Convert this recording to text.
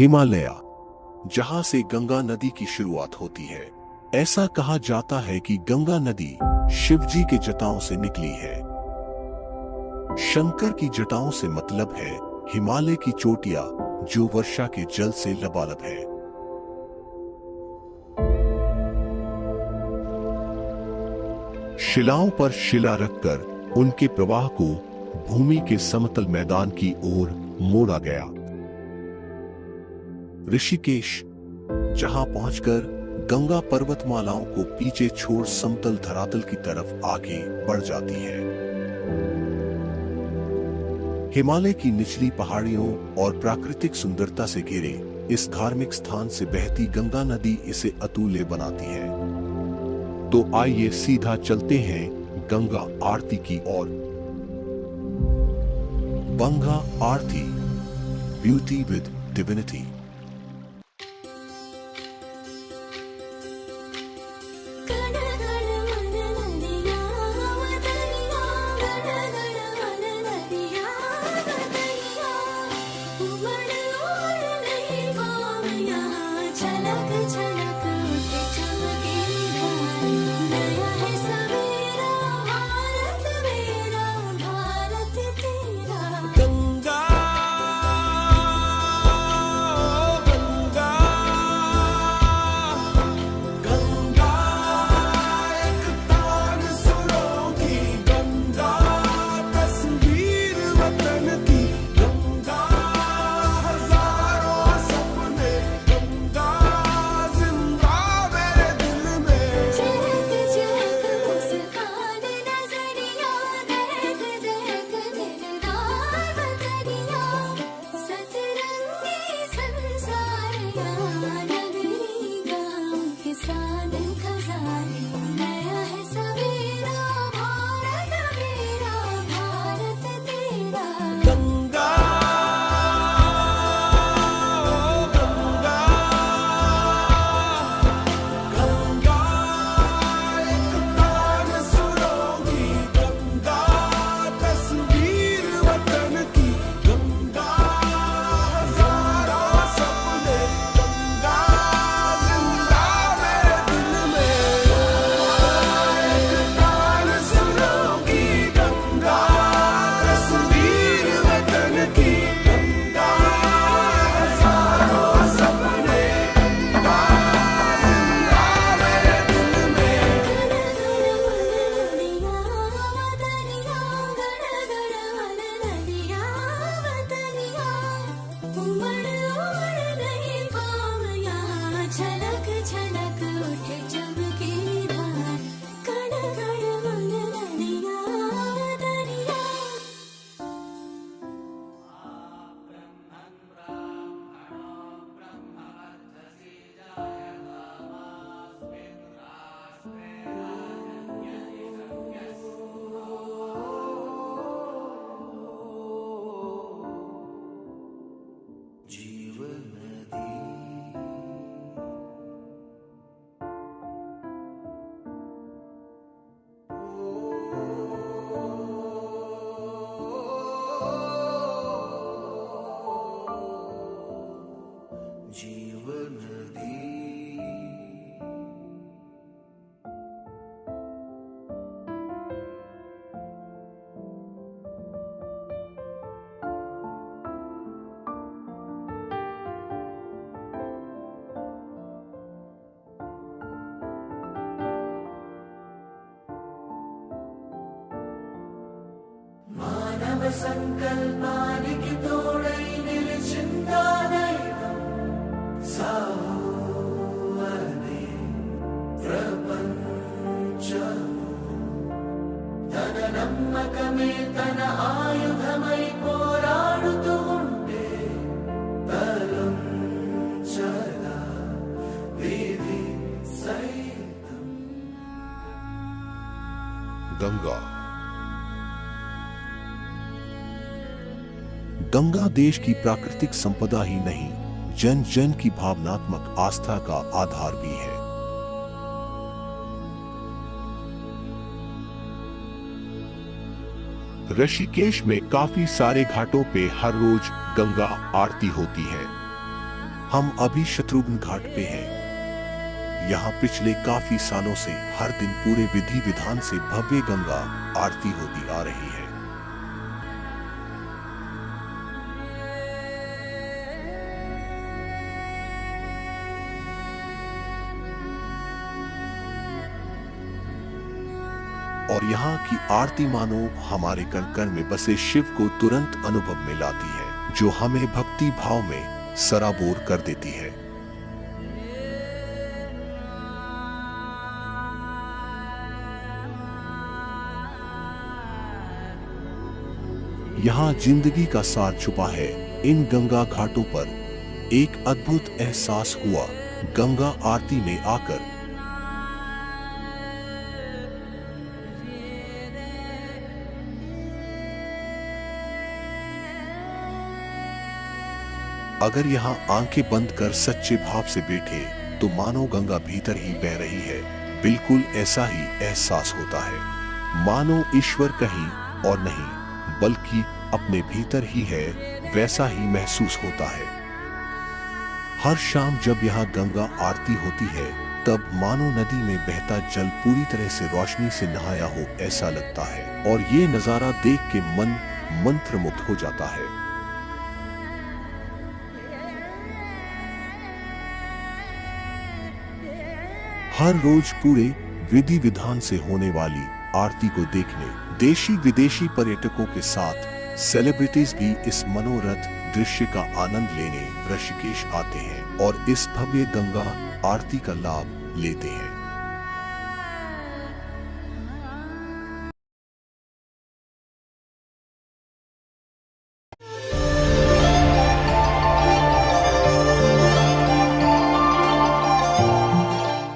हिमालय, जहां से गंगा नदी की शुरुआत होती है। ऐसा कहा जाता है कि गंगा नदी शिवजी के जटाओं से निकली है। शंकर की जटाओं से मतलब है हिमालय की चोटियां, जो वर्षा के जल से लबालब है। शिलाओं पर शिला रखकर उनके प्रवाह को भूमि के समतल मैदान की ओर मोड़ा गया। ऋषिकेश, जहां पहुंचकर गंगा पर्वतमालाओं को पीछे छोड़ समतल धरातल की तरफ आगे बढ़ जाती है। हिमालय की निचली पहाड़ियों और प्राकृतिक सुंदरता से घिरे इस धार्मिक स्थान से बहती गंगा नदी इसे अतुल्य बनाती है। तो आइए सीधा चलते हैं गंगा आरती की ओर। गंगा आरती, ब्यूटी विद डिविनिटी। సంకల్పానికి తోడై నిలిచిందానైవం సాహో అనే ప్రపంచము తన నమ్మకమే తన ఆయుధమై పోరాడుతూ ఉంటే తలంచలా విధి సైతం। गंगा। गंगा देश की प्राकृतिक संपदा ही नहीं, जन जन की भावनात्मक आस्था का आधार भी है। ऋषिकेश में काफी सारे घाटों पे हर रोज गंगा आरती होती है। हम अभी शत्रुघ्न घाट पे हैं। यहाँ पिछले काफी सालों से हर दिन पूरे विधि विधान से भव्य गंगा आरती होती आ रही है। और यहाँ की आरती मानो हमारे कण कण में बसे शिव को तुरंत अनुभव में लाती है, जो हमें भक्ति भाव में सराबोर कर देती है। यहाँ जिंदगी का सार छुपा है। इन गंगा घाटों पर एक अद्भुत एहसास हुआ गंगा आरती में आकर। अगर यहाँ आंखें बंद कर सच्चे भाव से बैठे तो मानो गंगा भीतर ही बह रही है। बिल्कुल ऐसा ही एहसास होता है, मानो ईश्वर कहीं और नहीं बल्कि अपने भीतर ही है, वैसा ही महसूस होता है। हर शाम जब यहाँ गंगा आरती होती है तब मानो नदी में बहता जल पूरी तरह से रोशनी से नहाया हो ऐसा लगता है, और ये नजारा देख के मन मंत्रमुग्ध हो जाता है। हर रोज पूरे विधि विधान से होने वाली आरती को देखने देशी विदेशी पर्यटकों के साथ सेलिब्रिटीज भी इस मनोरथ दृश्य का आनंद लेने ऋषिकेश आते हैं और इस भव्य गंगा आरती का लाभ लेते हैं।